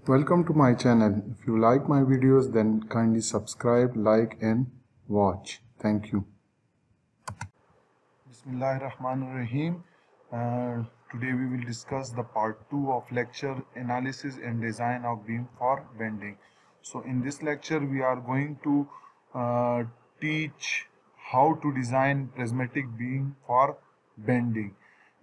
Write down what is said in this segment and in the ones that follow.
Welcome to my channel. If you like my videos, then kindly subscribe, like and watch. Thank you. Bismillahirrahmanirrahim. Today we will discuss the part 2 of lecture analysis and design of beam for bending. So in this lecture we are going to teach how to design prismatic beam for bending.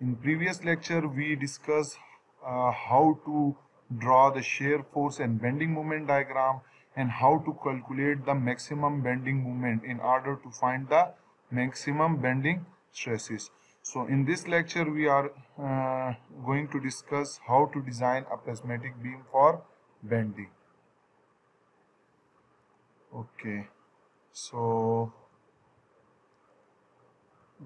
In previous lecture we discussed how to draw the shear force and bending moment diagram and how to calculate the maximum bending moment in order to find the maximum bending stresses. So in this lecture we are going to discuss how to design a prismatic beam for bending. Okay, so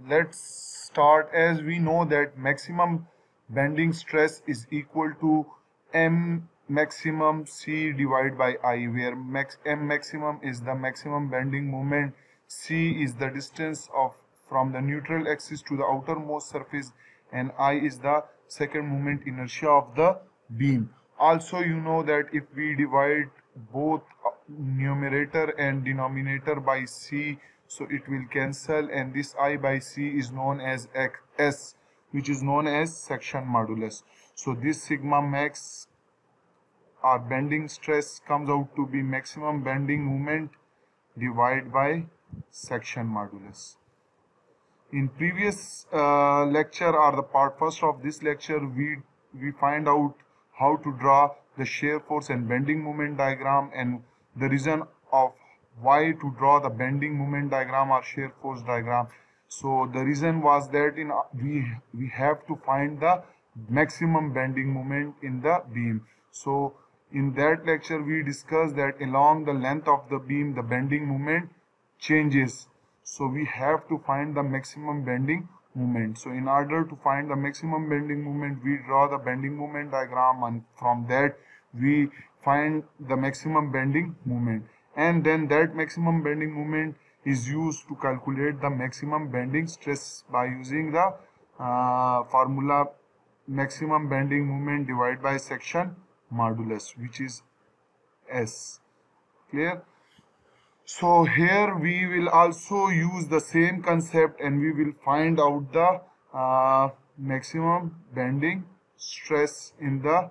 let's start. As we know that maximum bending stress is equal to M maximum C divided by I, where M maximum is the maximum bending moment, C is the distance from the neutral axis to the outermost surface, and I is the second moment inertia of the beam. Also, you know that if we divide both numerator and denominator by C, so it will cancel, and this I by C is known as S, which is known as section modulus. So this sigma max, our bending stress, comes out to be maximum bending moment divided by section modulus. In previous lecture, or the part first of this lecture, we find out how to draw the shear force and bending moment diagram, and the reason of why to draw the bending moment diagram or shear force diagram. So the reason was that we have to find the maximum bending moment in the beam. So in that lecture we discussed that along the length of the beam the bending moment changes. So we have to find the maximum bending moment. So in order to find the maximum bending moment, we draw the bending moment diagram, and from that we find the maximum bending moment, and then that maximum bending moment is used to calculate the maximum bending stress by using the formula maximum bending moment divided by section modulus, which is S. Clear? So here we will also use the same concept, and we will find out the maximum bending stress in the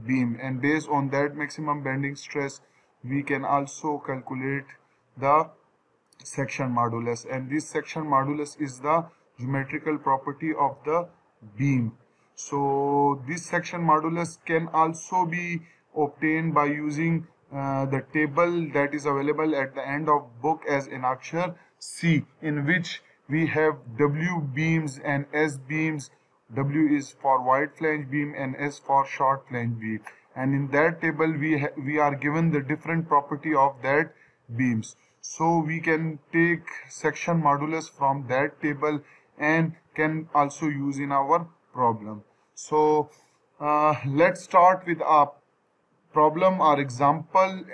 beam, and based on that maximum bending stress we can also calculate the section modulus, and this section modulus is the geometrical property of the beam. So this section modulus can also be obtained by using the table that is available at the end of book as annexure C, in which we have W beams and S beams. W is for wide flange beam and S for short flange beam, and in that table we are given the different property of that beams. So we can take section modulus from that table and can also use in our problem. So let's start with a problem or example,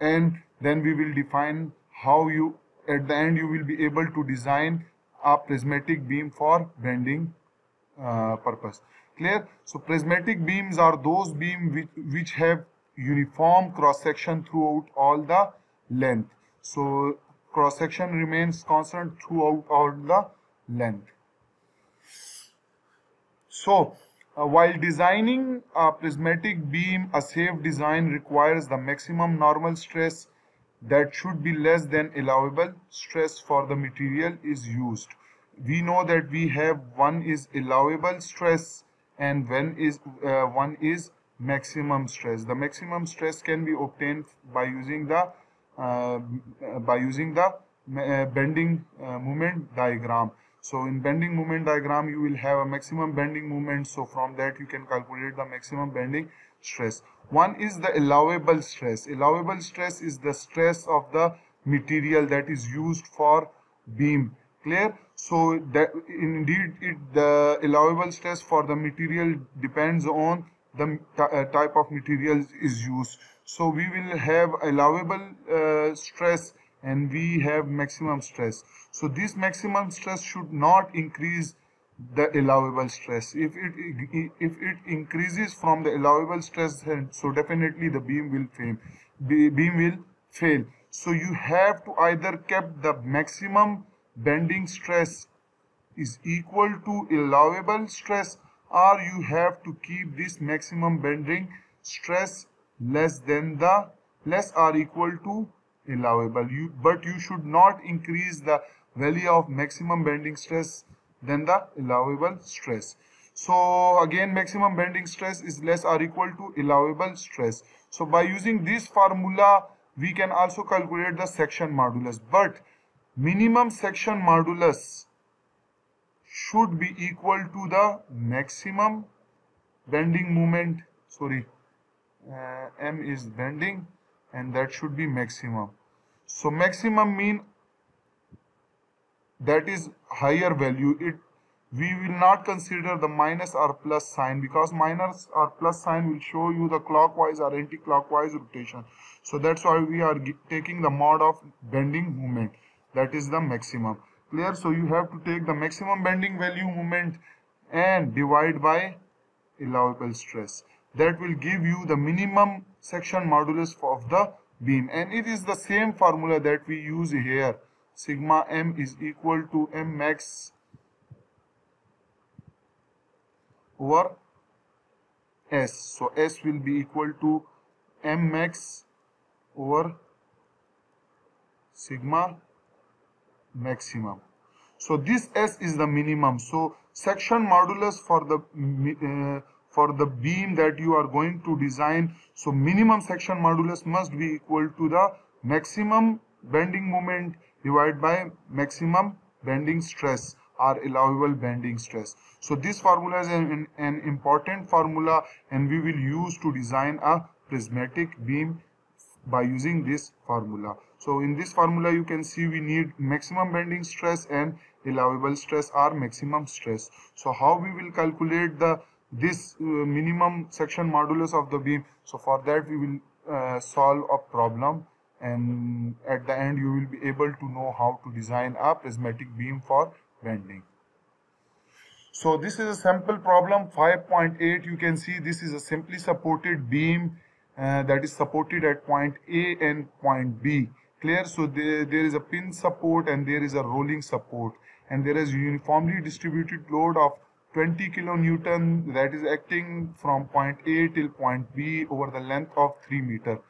and then we will define how you at the end you will be able to design a prismatic beam for bending purpose. Clear? So prismatic beams are those beams which have uniform cross section throughout all the length. So cross section remains constant throughout all the length. So while designing a prismatic beam, a safe design requires the maximum normal stress that should be less than allowable stress for the material is used. We know that we have one is allowable stress and one is maximum stress. The maximum stress can be obtained by using the bending moment diagram. So in bending moment diagram you will have a maximum bending moment, so from that you can calculate the maximum bending stress. One is the allowable stress. Allowable stress is the stress of the material that is used for beam. Clear? So that indeed the allowable stress for the material depends on the type of material is used. So we will have allowable stress and we have maximum stress. So this maximum stress should not increase the allowable stress. If it increases from the allowable stress, then so definitely the beam will fail. Beam will fail. So you have to either keep the maximum bending stress is equal to allowable stress, or you have to keep this maximum bending stress less than the less or equal to allowable. But you should not increase the value of maximum bending stress than the allowable stress. So again, maximum bending stress is less or equal to allowable stress. So by using this formula, we can also calculate the section modulus, but minimum section modulus should be equal to the maximum bending moment. Sorry, M is bending, and that should be maximum. So maximum mean that is higher value. We will not consider the minus or plus sign, because minus or plus sign will show you the clockwise or anti-clockwise rotation. So that's why we are taking the mode of bending moment, that is the maximum. Clear? So you have to take the maximum bending value moment and divide by allowable stress. That will give you the minimum section modulus of the beam, and it is the same formula that we use here. Sigma m is equal to m max over s. So s will be equal to m max over sigma maximum. So this s is the minimum. So section modulus for the beam that you are going to design, so minimum section modulus must be equal to the maximum bending moment divided by maximum bending stress or allowable bending stress. So this formula is an important formula, and we will use to design a prismatic beam by using this formula. So in this formula you can see we need maximum bending stress and allowable stress or maximum stress. So how we will calculate this minimum section modulus of the beam? So for that we will solve a problem, and at the end you will be able to know how to design a prismatic beam for bending. So this is a sample problem 5.8. You can see this is a simply supported beam that is supported at point A and point B. Clear? So there is a pin support and there is a rolling support, and there is uniformly distributed load of 20 kilonewton that is acting from point A till point B over the length of 3 meter.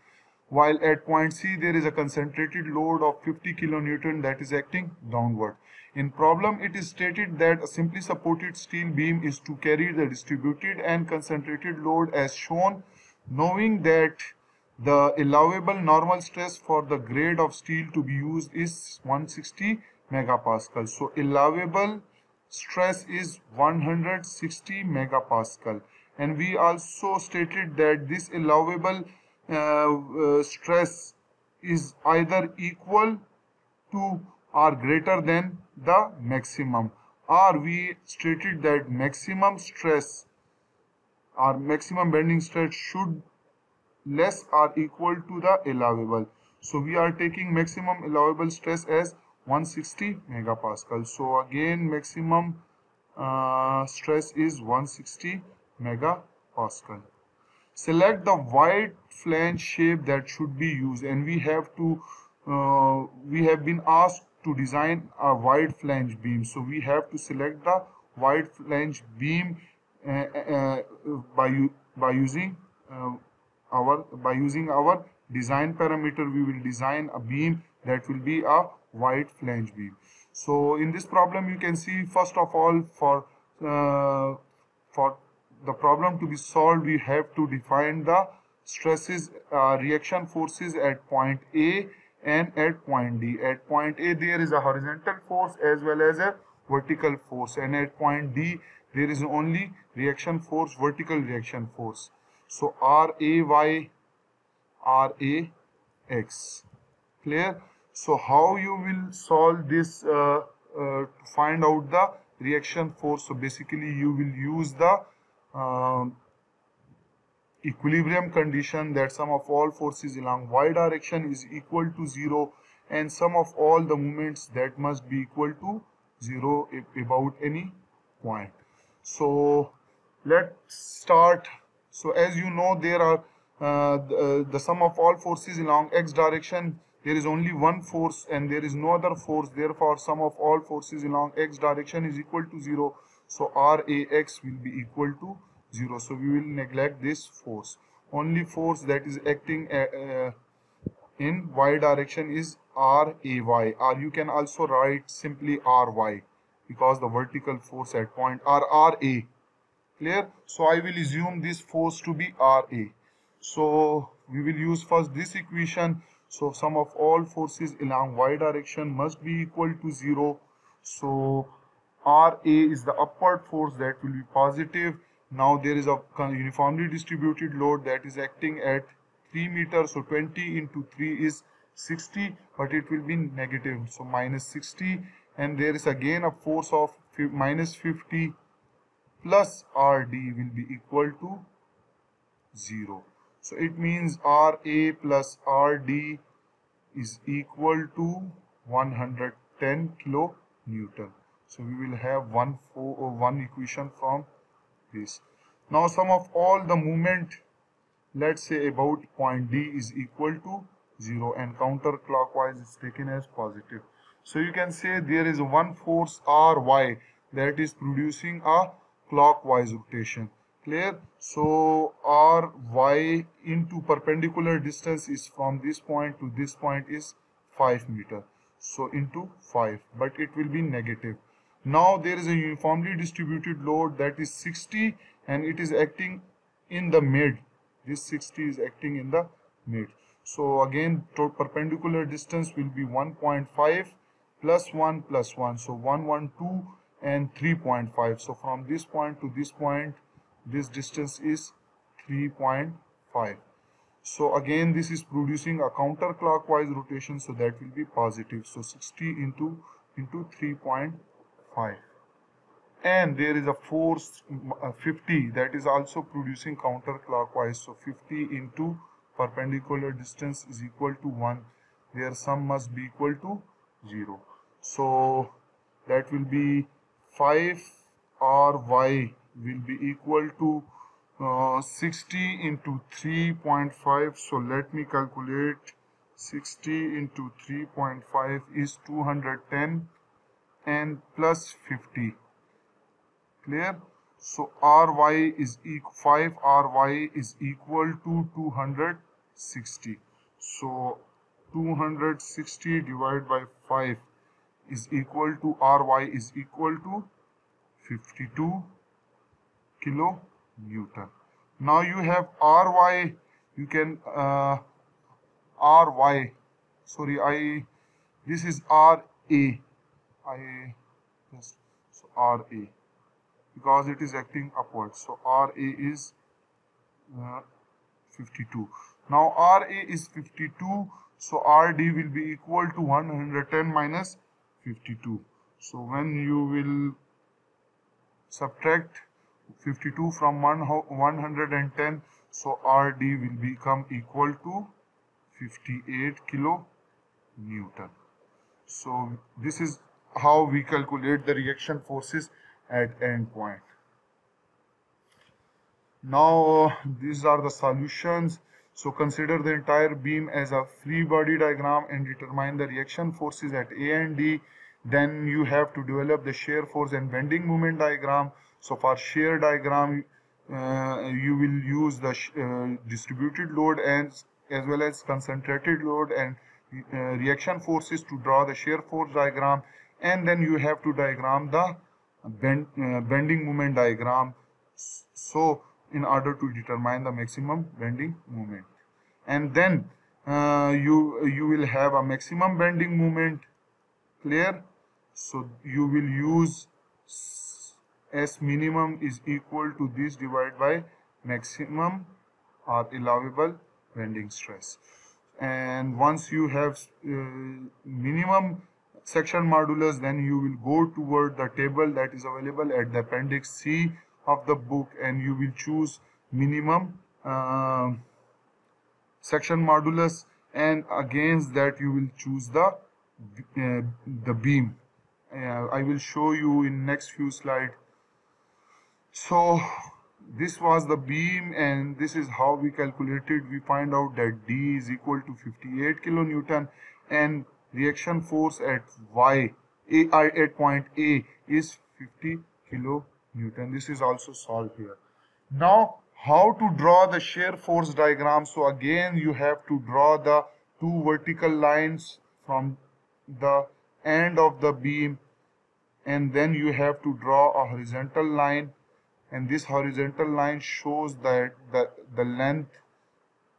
While at point C there is a concentrated load of 50 kilonewton that is acting downward. In problem it is stated that a simply supported steel beam is to carry the distributed and concentrated load as shown, knowing that the allowable normal stress for the grade of steel to be used is 160 megapascal. So allowable stress is 160 megapascal, and we also stated that this allowable stress is either equal to or greater than the maximum, or we stated that maximum stress or maximum bending stress should less or equal to the allowable. So we are taking maximum allowable stress as 160 megapascal. So again maximum stress is 160 megapascal. Select the wide flange shape that should be used, and we have been asked to design a wide flange beam. So we have to select the wide flange beam by using our design parameter. We will design a beam that will be a wide flange beam. So in this problem you can see, first of all, for the problem to be solved, we have to define the stresses, reaction forces at point A and at point D. At point A there is a horizontal force as well as a vertical force, and at point D there is only reaction force, vertical reaction force. So RAY, RAX. Clear? So how you will solve this to find out the reaction force? So basically you will use the equilibrium condition, that sum of all forces along y direction is equal to 0, and sum of all the moments that must be equal to 0 about any point. So let's start. So as you know, there are the sum of all forces along x direction. There is only one force and there is no other force. Therefore, sum of all forces along x direction is equal to 0. So RAX will be equal to 0. So we will neglect this force. Only force that is acting in y direction is RAY, or you can also write simply RY, because the vertical force at point RA. Clear? So I will assume this force to be RA. So we will use first this equation. So sum of all forces along y direction must be equal to 0. So RA is the upward force, that will be positive. Now there is a uniformly distributed load that is acting at 3 meters. So 20 into 3 is 60, but it will be negative. So minus 60. And there is again a force of minus 50 plus RD will be equal to 0. So it means RA plus RD is equal to 110 kilonewton. So we will have one equation from this. Now sum of all the movement, let's say about point D, is equal to 0, and counterclockwise is taken as positive. So you can say there is one force RY that is producing a clockwise rotation. Clear? So RY into perpendicular distance is from this point to this point is 5 meter. So into 5, but it will be negative. Now there is a uniformly distributed load that is 60 and it is acting in the mid. This 60 is acting in the mid. So again, perpendicular distance will be 1.5 plus 1 plus 1. So 112 and 3.5. So from this point to this point, this distance is 3.5. So again, this is producing a counterclockwise rotation, so that will be positive. So 60 into 3.5. And there is a force 50 that is also producing counterclockwise. So 50 into perpendicular distance is equal to 1. Their sum must be equal to 0. So that will be 5 RY will be equal to 60 into 3.5. So let me calculate. 60 into 3.5 is 210 and plus 50. Clear? So RY is 5 RY is equal to 260. So 260 divided by 5 is equal to RY is equal to 52 kilonewton. Now you have RY, you can RY, sorry, this is RA, so RA, because it is acting upwards. So RA is 52. Now RA is 52, so RD will be equal to 110 minus 52. So when you will subtract 52 from 110, so RD will become equal to 58 kilonewton. So this is how we calculate the reaction forces at end point. Now these are the solutions. So consider the entire beam as a free body diagram and determine the reaction forces at A and D. Then you have to develop the shear force and bending moment diagram. So for shear diagram, you will use the distributed load and as well as concentrated load and reaction forces to draw the shear force diagram, and then you have to diagram the bending moment diagram, so in order to determine the maximum bending moment. And then you will have a maximum bending moment. Clear? So you will use S minimum is equal to this divided by maximum or allowable bending stress. And once you have minimum section modulus, then you will go toward the table that is available at the appendix C of the book, and you will choose minimum section modulus, and against that you will choose the beam. I will show you in next few slides So this was the beam, and this is how we calculated. We find out that D is equal to 58 kilonewton, and reaction force at at point A is 50 kilonewton. This is also solved here. Now, how to draw the shear force diagram? So again, you have to draw the two vertical lines from the end of the beam, and then you have to draw a horizontal line, and this horizontal line shows that the length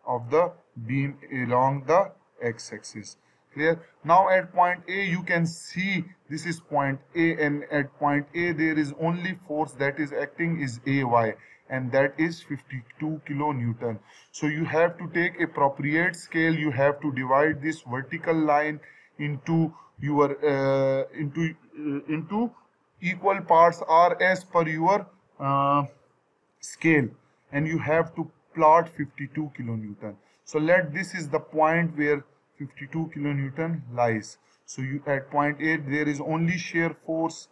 of the beam along the x-axis. Clear? Now at point A you can see this is point A, and at point A there is only force that is acting is AY, and that is 52 kilonewton. So you have to take appropriate scale. You have to divide this vertical line into your into equal parts or as per your scale, and you have to plot 52 kilonewton. So let this is the point where 52 kilonewton lies. So you at point A there is only shear force.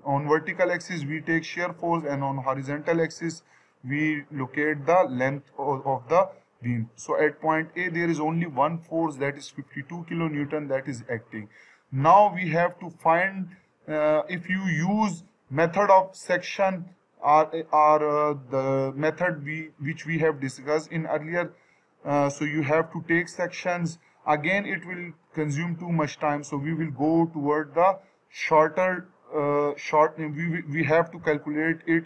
On vertical axis we take shear force, and on horizontal axis we locate the length of the beam. So at point A there is only one force, that is 52 kilonewton, that is acting. Now we have to find if you use method of section or the method which we have discussed in earlier. So you have to take sections. Again it will consume too much time, so we will go toward the shorter we have to calculate it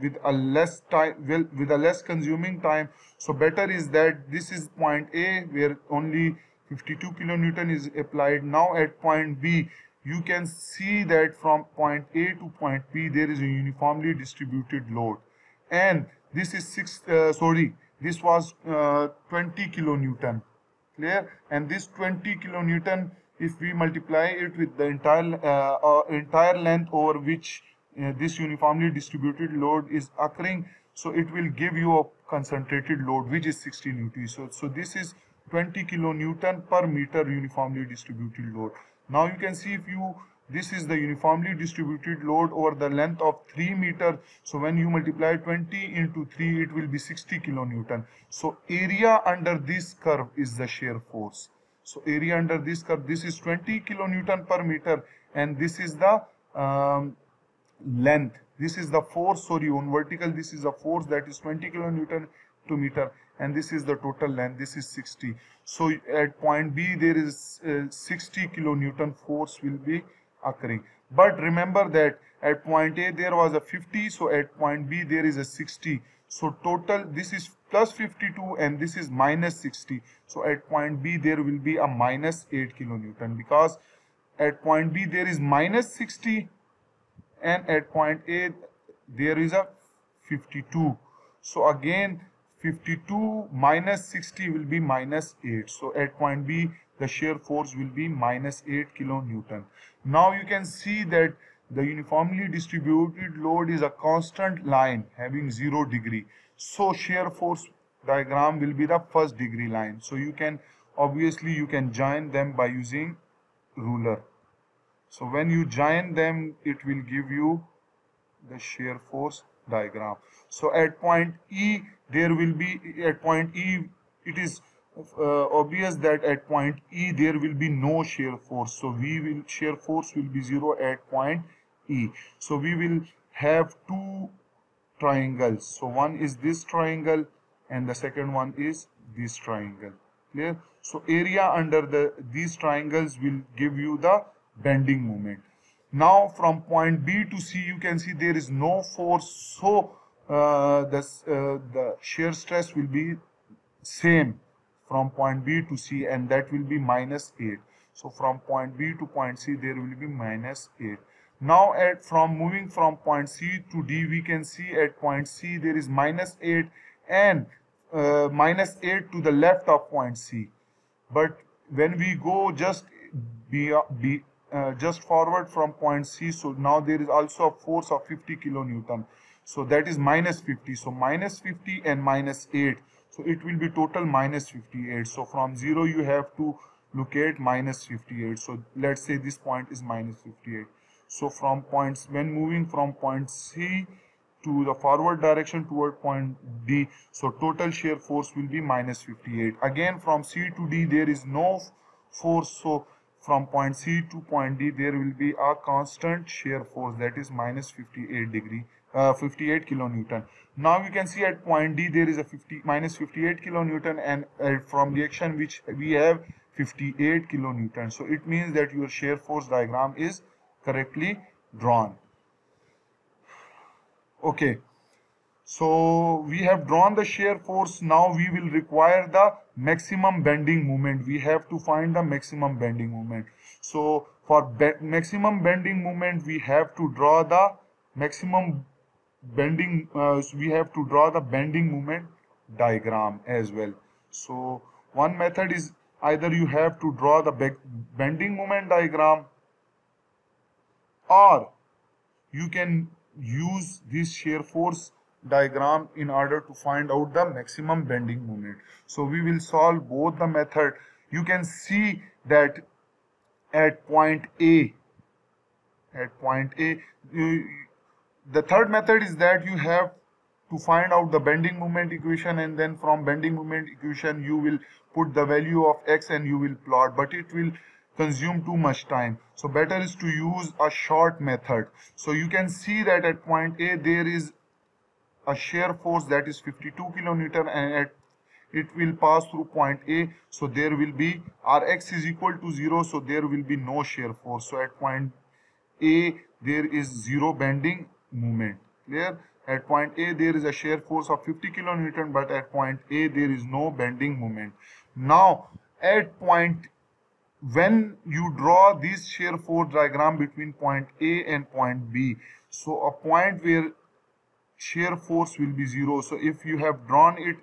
with a less time, with a less consuming time. So better is that this is point A where only 52 kilonewton is applied. Now at point B you can see that from point A to point B there is a uniformly distributed load, and this is this was 20 kilonewton. Clear? And this 20 kilonewton, if we multiply it with the entire length over which this uniformly distributed load is occurring, so it will give you a concentrated load which is 60 Newton. So this is 20 kilonewton per meter uniformly distributed load. Now you can see, if you this is the uniformly distributed load over the length of 3 meter. So when you multiply 20 into 3, it will be 60 kilonewton. So area under this curve is the shear force. So area under this curve, this is 20 kilonewton per meter, and this is the length. This is the force, on vertical this is the force, that is 20 kilonewton to meter, and this is the total length, this is 60. So at point B there is 60 kilonewton force will be occurring. But remember that at point A there was a 50, so at point B there is a 60. So total, this is plus 52 and this is minus 60. So at point B there will be a minus 8 kilonewton, because at point B there is minus 60 and at point A there is a 52. So again 52 minus 60 will be minus 8. So at point B the shear force will be minus 8 kilonewton. Now you can see that the uniformly distributed load is a constant line having 0 degree. So shear force diagram will be the first degree line. So you can obviously you can join them by using ruler. So when you join them, it will give you the shear force diagram. So at point E there will be, at point E it is obvious that at point E there will be no shear force. So shear force will be 0 at point E. So we will have two triangles. So one is this triangle and the second one is this triangle. Clear? So area under these triangles will give you the bending moment. Now from point B to C you can see there is no force, so the shear stress will be same from point B to C, and that will be minus 8. So from point B to point C there will be minus 8. Now from moving from point C to D, we can see at point C there is minus 8 and minus 8 to the left of point C. But when we go just just forward from point C, so now there is also a force of 50 kilonewton. So that is minus 50. So minus 50 and minus 8. So it will be total minus 58. So from 0 you have to locate minus 58. So let's say this point is minus 58. So from points, when moving from point C to the forward direction toward point D, so total shear force will be minus 58. Again from C to D there is no force, so from point C to point D there will be a constant shear force, that is minus 58 kilonewton. Now you can see at point D there is a minus 58 kilonewton, and from reaction which we have 58 kilonewton. So it means that your shear force diagram is correctly drawn. Okay, so we have drawn the shear force. Now we will require the maximum bending moment. We have to find the maximum bending moment. So for maximum bending moment we have to draw the maximum bending we have to draw the bending moment diagram as well. So one method is either you have to draw the bending moment diagram, or you can use this shear force diagram in order to find out the maximum bending moment. So we will solve both the method. You can see that at point A, the third method is that you have to find out the bending moment equation, and then from bending moment equation you will put the value of x and you will plot, but it will consume too much time. So better is to use a short method. So you can see that at point A there is a shear force that is 52 kilonewton, and it will pass through point A, so there will be Rx is equal to 0, so there will be no shear force. So at point A there is zero bending moment. Clear? At point A there is a shear force of 50 kilonewton, but at point A there is no bending moment. Now at point, when you draw this shear force diagram between point A and point B, so a point where shear force will be 0. So if you have drawn it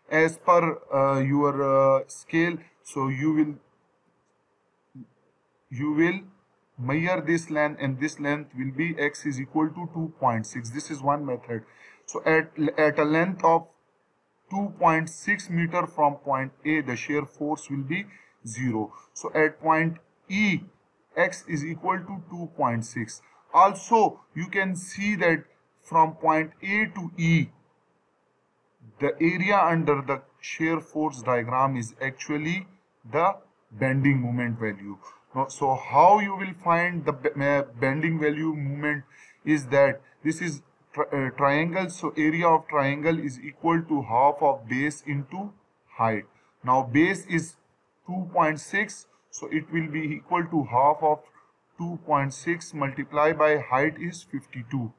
as per your scale, so you will measure this length, and this length will be x is equal to 2.6. This is one method. So at a length of 2.6 meter from point A, the shear force will be 0. So at point E, x is equal to 2.6. Also you can see that from point A to E, the area under the shear force diagram is actually the bending moment value. So how you will find the bending value moment is that this is triangle, so area of triangle is equal to half of base into height. Now base is 2.6, so it will be equal to half of 2.6 multiplied by height is 52.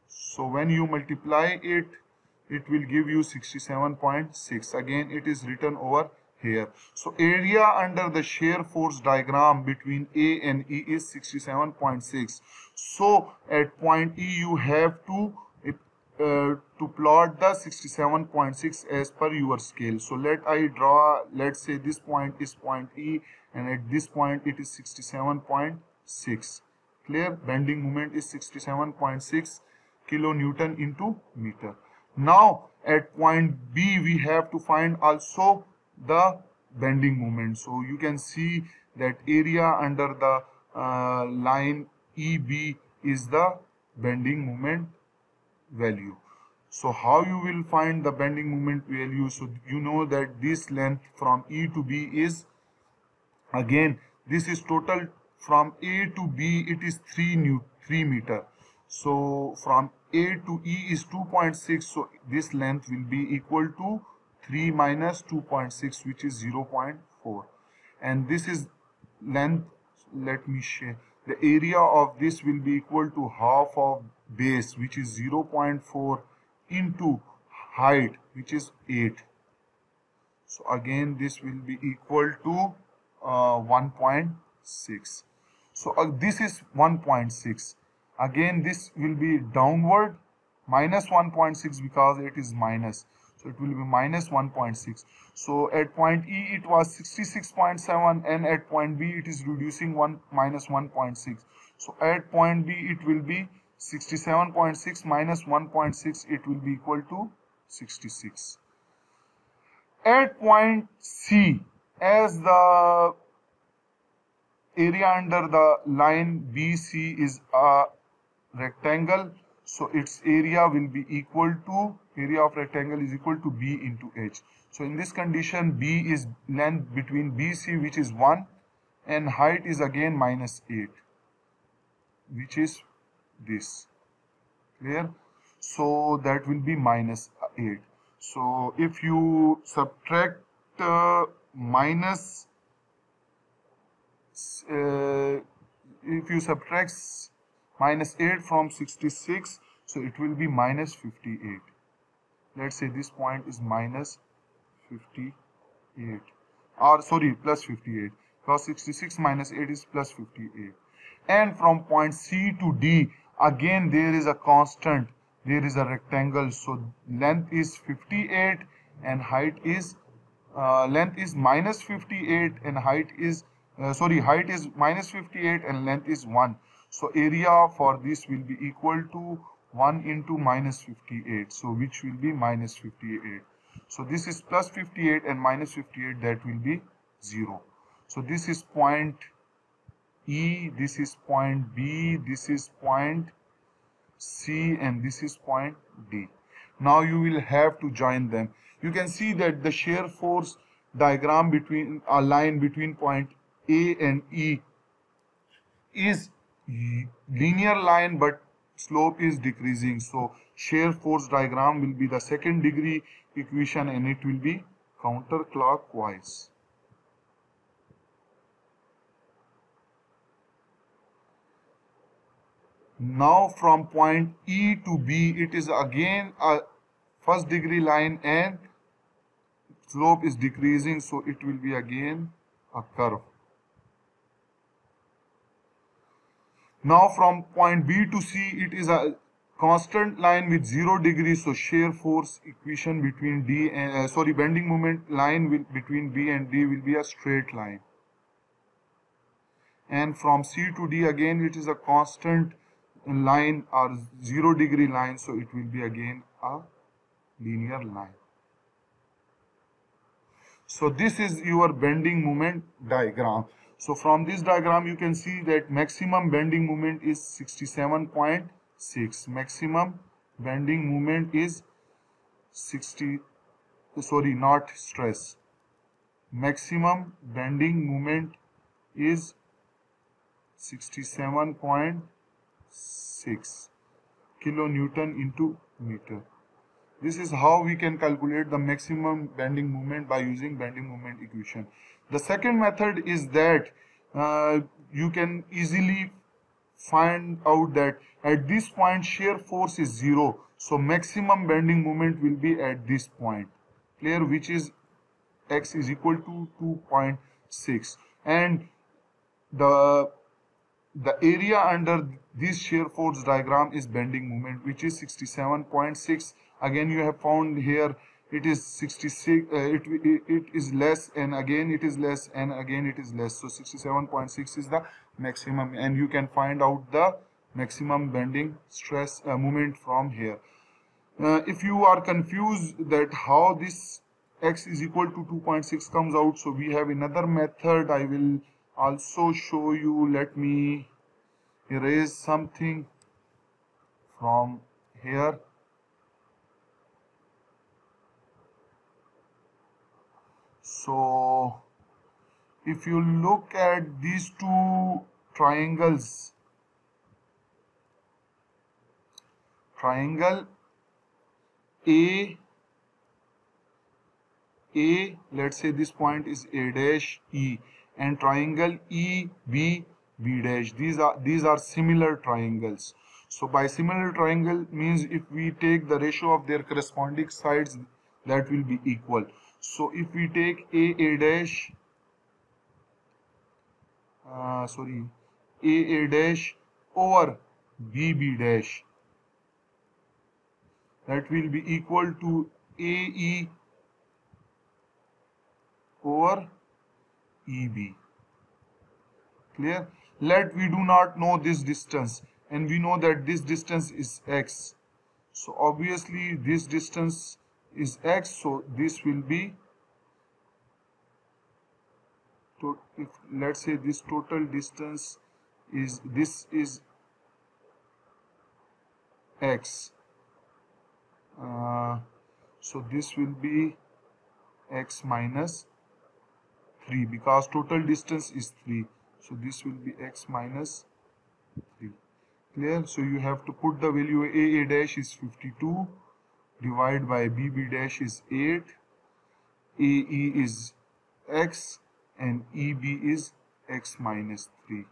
So when you multiply it, it will give you 67.6. Again it is written over here. So area under the shear force diagram between A and E is 67.6. So at point E you have to plot the 67.6 as per your scale. So let's say this point is point E, and at this point it is 67.6. Clear? Bending moment is 67.6 kilonewton into meter. Now at point B we have to find also the bending moment. So you can see that area under the line EB is the bending moment value. So how you will find the bending moment value? So you know that this length from E to B is, again this is total from A to B, it is 3 meter. So from A to E is 2.6, so this length will be equal to 3 minus 2.6, which is 0.4, and this is length. Let me share. The area of this will be equal to half of base, which is 0.4, into height, which is 8. So again this will be equal to 1.6. So this is 1.6. Again this will be downward minus 1.6 because it is minus. So it will be minus 1.6. So at point E it was 66.7, and at point B it is reducing minus 1.6. So at point B it will be 67.6 minus 1.6, it will be equal to 66. At point C, as the area under the line BC is a rectangle, so its area will be equal to, area of rectangle is equal to B into H. So in this condition, B is length between BC, which is 1, and height is again minus 8, which is this. Clear? So that will be minus 8. So if you subtract minus if you subtract minus 8 from 66, so it will be minus 58. Let's say this point is minus 58, or sorry, plus 58, because 66 minus 8 is plus 58. And from point C to D, again there is a constant, there is a rectangle, so length is 58 and height is length is minus 58 and height is height is minus 58 and length is 1. So area for this will be equal to 1 into minus 58, so which will be minus 58. So this is plus 58 and minus 58, that will be 0. So this is point E, this is point B, this is point C, and this is point D. Now you will have to join them. You can see that the shear force diagram between a line between point A and E is linear line, but slope is decreasing. So shear force diagram will be the second degree equation, and it will be counterclockwise. Now from point E to B, it is again a first degree line and slope is decreasing, so it will be again a curve. Now from point B to C, it is a constant line with 0 degrees, so shear force equation between D and bending moment line between B and D will be a straight line. And from C to D, again it is a constant line or 0 degree line, so it will be again a linear line. So this is your bending moment diagram. So from this diagram you can see that maximum bending moment is 67.6. Maximum bending moment is not stress. Maximum bending moment is 67.6 kilonewton into meter. This is how we can calculate the maximum bending moment by using bending moment equation. The second method is that you can easily find out that at this point shear force is 0. So maximum bending moment will be at this point. Clear? Which is x is equal to 2.6. And the area under this shear force diagram is bending moment, which is 67.6. Again you have found here it is 66, it is less, and again it is less, and again it is less. So 67.6 is the maximum, and you can find out the maximum bending stress moment from here. If you are confused that how this x is equal to 2.6 comes out, so we have another method. I will also show you. Let me erase something from here. So if you look at these two triangles, triangle A, let's say this point is A dash E, and triangle E B dash, these are similar triangles. So by similar triangle means if we take the ratio of their corresponding sides, that will be equal. So if we take A dash A dash over B dash, that will be equal to AE over EB. Clear? Let we do not know this distance, and we know that this distance is x. So obviously this distance is x, so this will be if let's say this total distance is, this is x, so this will be x minus 3 because total distance is 3, so this will be x minus 3. Clear? So you have to put the value. A dash is 52 divided by B dash is 8, AE is x and EB is x minus 3.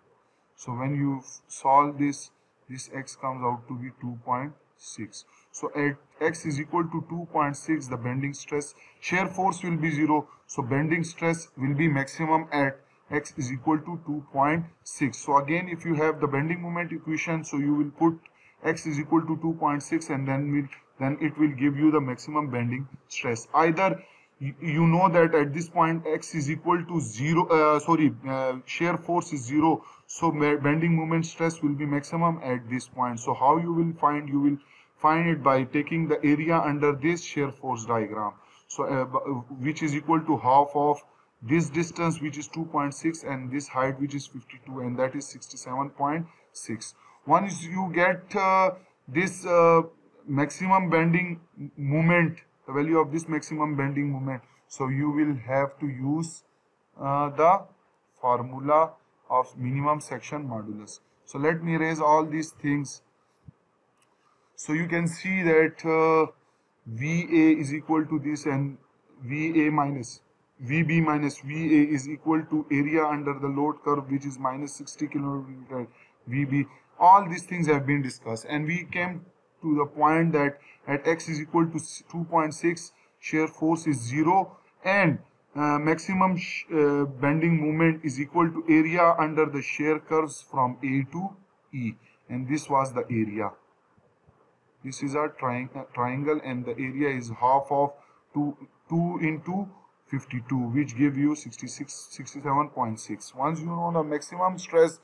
So when you solve this, this x comes out to be 2.6. So at x is equal to 2.6, the bending stress, shear force will be 0. So bending stress will be maximum at x is equal to 2.6. So again, if you have the bending moment equation, so you will put x is equal to 2.6 and then it will give you the maximum bending stress. Either you know that at this point x is equal to 0, shear force is 0, so bending moment stress will be maximum at this point. So how you will find? You will find it by taking the area under this shear force diagram, so which is equal to half of this distance, which is 2.6, and this height, which is 52, and that is 67.6. Once you get this maximum bending moment, the value of this maximum bending moment, so you will have to use the formula of minimum section modulus. So let me erase all these things. So you can see that VA is equal to this, and VA minus VB minus VA is equal to area under the load curve, which is minus 60 kN VB. All these things have been discussed, and we came to the point that at x is equal to 2.6, shear force is 0, and maximum bending moment is equal to area under the shear curves from A to E, and this was the area. This is a triangle, and the area is half of 2 into 52, which give you 67.6. Once you know the maximum stress,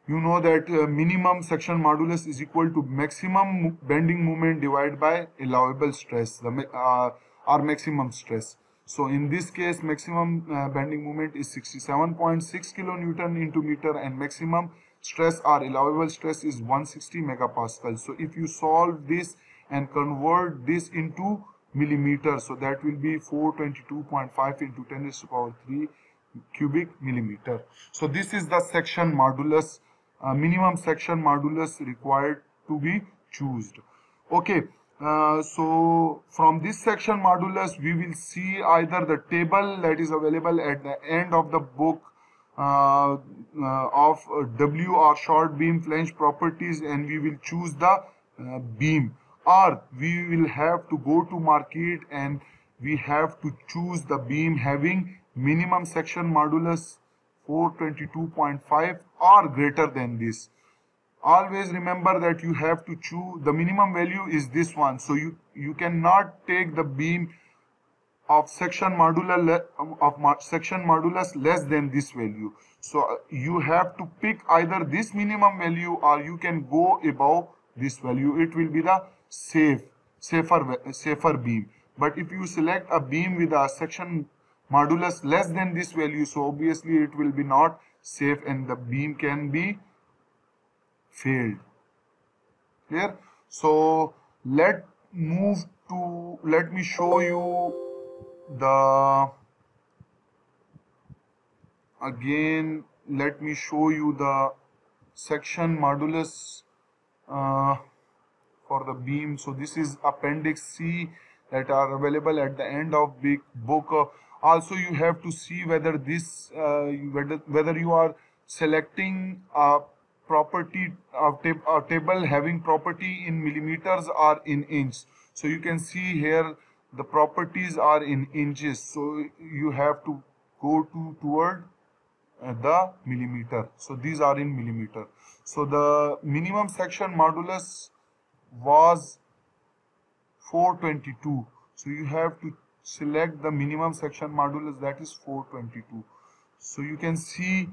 you know that minimum section modulus is equal to maximum bending moment divided by allowable stress, or maximum stress. So in this case, maximum bending moment is 67.6 kilonewton into meter, and maximum stress or allowable stress is 160 megapascal. So if you solve this and convert this into millimeter, so that will be 422.5 into 10 raised to power 3 cubic millimeter. So this is the section modulus, minimum section modulus required to be chosen. Okay, so from this section modulus, we will see either the table that is available at the end of the book of W or short beam flange properties, and we will choose the beam, or we will have to go to market and we have to choose the beam having minimum section modulus 422.5 or greater than this. Always remember that you have to choose, the minimum value is this one, so you cannot take the beam of section modulus less than this value. So you have to pick either this minimum value, or you can go above this value. It will be the safer beam. But if you select a beam with a section modulus less than this value, so obviously it will be not safe and the beam can be failed. Clear? So let me show you the section modulus for the beam. So this is appendix C that are available at the end of big book. Also you have to see whether this whether you are selecting a property of a table having property in millimeters or in inch. So you can see here the properties are in inches, so you have to go toward the millimeter. So these are in millimeter. So the minimum section modulus was 422. So you have to select the minimum section modulus, that is 422. So you can see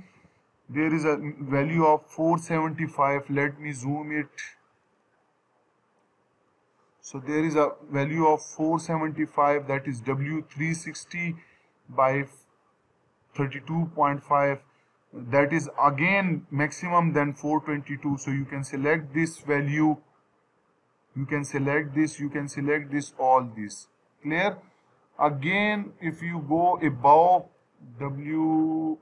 there is a value of 475. Let me zoom it. So there is a value of 475, that is W360 by 32.5, that is again maximum than 422. So you can select this value, you can select this, you can select this, all this. Clear? Again, if you go above W,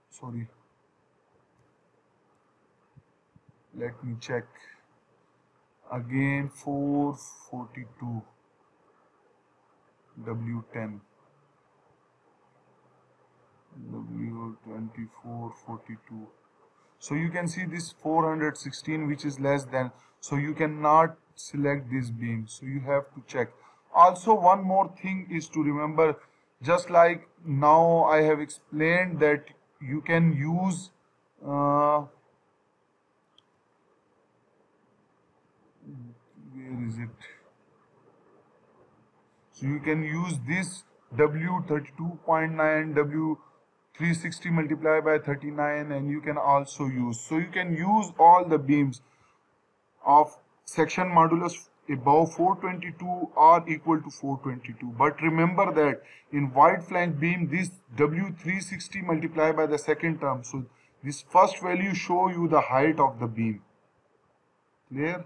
sorry, let me check again, 442, W10, W2442. So you can see this 416, which is less than, so you cannot select this beam, so you have to check. Also, one more thing is to remember, just like now I have explained that you can use where is it, so you can use this W32.9, W360 multiplied by 39, and you can also use, so you can use all the beams of section modulus above 422 are equal to 422. But remember that in wide flange beam, this W360 multiplied by the second term, so this first value show you the height of the beam. Clear?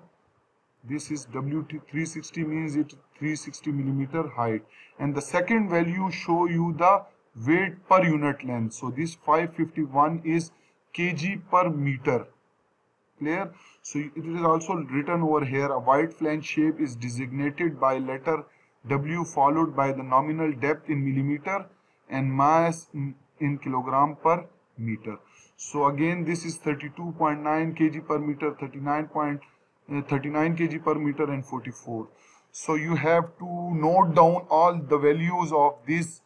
This is W360, means it 360 millimeter height, and the second value show you the weight per unit length. So this 551 is kg per meter. Clear? So it is also written over here, a wide flange shape is designated by letter W followed by the nominal depth in millimeter and mass in kilogram per meter. So again, this is 32.9 kg per meter, 39 kg per meter, and 44. So you have to note down all the values of this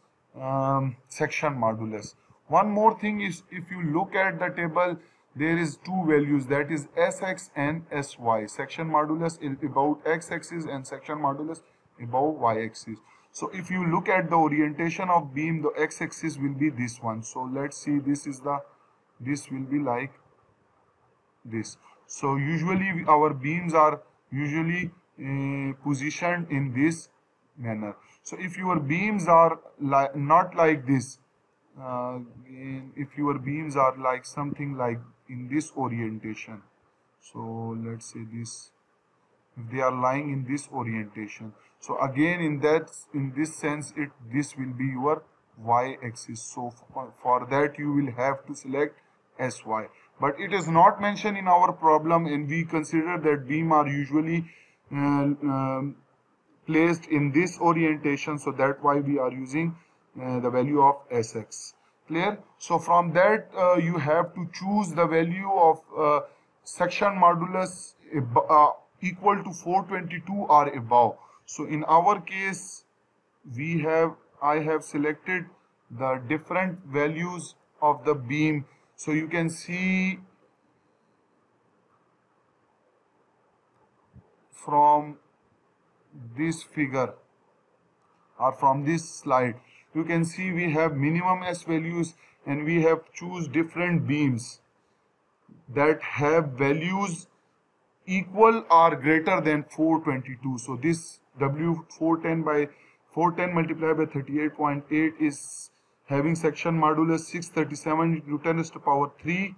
section modulus. One more thing is, if you look at the table, there is two values, that is Sx and Sy. Section modulus is about x-axis and section modulus above y-axis. So if you look at the orientation of beam, the x-axis will be this one. So let's see, this will be like this. So usually our beams are usually positioned in this manner. So if your beams are not like this, if your beams are like something like in this orientation, so let's say this, if they are lying in this orientation, so again in this sense, this will be your y-axis. So for that you will have to select Sy, but it is not mentioned in our problem, and we consider that beam are usually placed in this orientation, so that's why we are using the value of Sx. Clear? So from that you have to choose the value of section modulus equal to 422 or above. So in our case, I have selected the different values of the beam. So you can see from this figure or from this slide, you can see we have minimum S values, and we have choose different beams that have values equal or greater than 422. So this W410 multiplied by 38.8 is having section modulus 637 Newton to power 3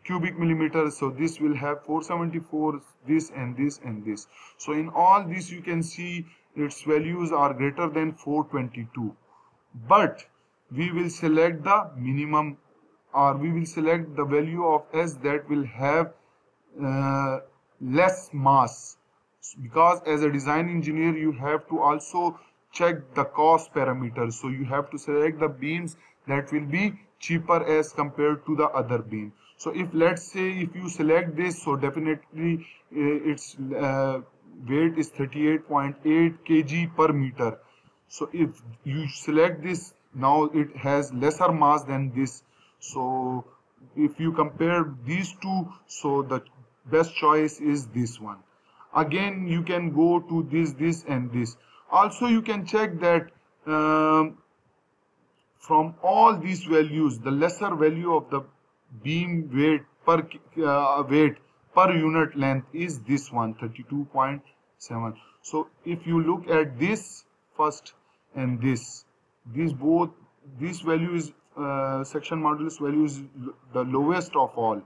cubic millimeter. So this will have 474, this and this and this. So in all this you can see its values are greater than 422, but we will select the minimum, or we will select the value of S that will have less mass, because as a design engineer you have to also check the cost parameters. So you have to select the beams that will be cheaper as compared to the other beam. So if let's say if you select this, so definitely its weight is 38.8 kg per meter. So if you select this, now it has lesser mass than this. So if you compare these two, so the best choice is this one. Again you can go to this and this. Also you can check that from all these values, the lesser value of the beam weight per unit length is this one, 32.7. So if you look at this first and this, this value is section modulus value is the lowest of all.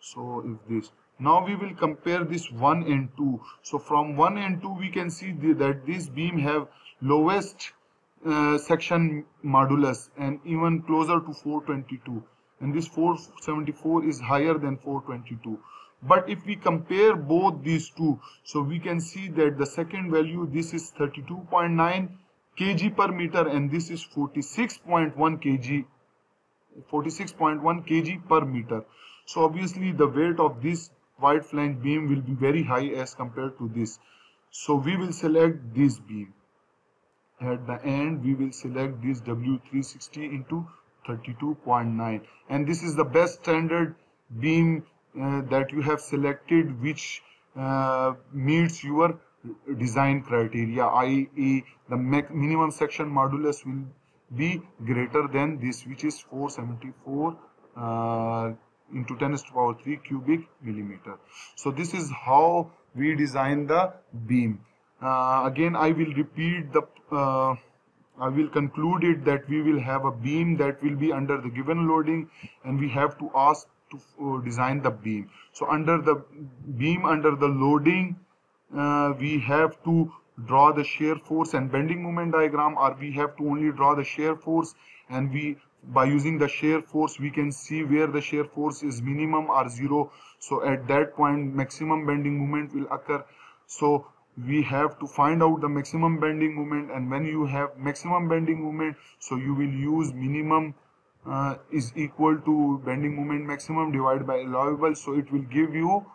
So if this, now we will compare this 1 and 2. So from 1 and 2 we can see that this beam have lowest section modulus and even closer to 422, and this 474 is higher than 422. But if we compare both these two, so we can see that the second value, this is 32.9 kg per meter and this is 46.1 kg per meter. So obviously the weight of this wide flange beam will be very high as compared to this. So we will select this beam. At the end we will select this W360 into 32.9, and this is the best standard beam that you have selected, which meets your design criteria, i.e. the minimum section modulus will be greater than this, which is 474 into 10 to the power 3 cubic millimeter. So this is how we design the beam. Again I will repeat the I will conclude it that we will have a beam that will be under the given loading, and we have to ask to design the beam. So under the beam under the loading, we have to draw the shear force and bending moment diagram, or we have to only draw the shear force, and by using the shear force we can see where the shear force is minimum or zero. So at that point maximum bending moment will occur. So we have to find out the maximum bending moment, and when you have maximum bending moment, so you will use minimum is equal to bending moment maximum divided by allowable, so it will give you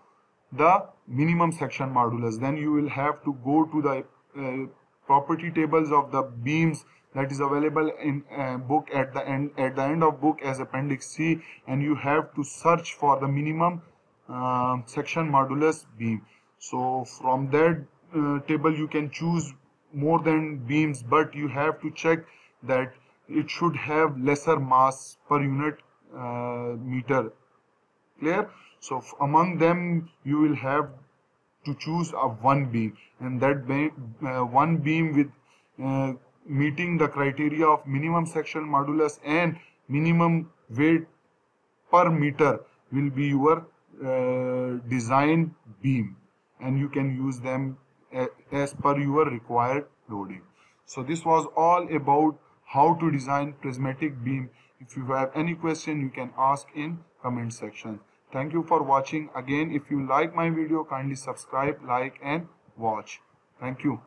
the minimum section modulus. Then you will have to go to the property tables of the beams that is available in book at the end of book as appendix C, and you have to search for the minimum section modulus beam. So from that table you can choose more than beams, but you have to check that it should have lesser mass per unit meter. Clear? So among them you will have to choose a one beam, and that one beam with meeting the criteria of minimum section modulus and minimum weight per meter will be your design beam, and you can use them as per your required loading. So this was all about how to design prismatic beam. If you have any question you can ask in comment section. Thank you for watching. Again, if you like my video, kindly subscribe, like and watch. Thank you.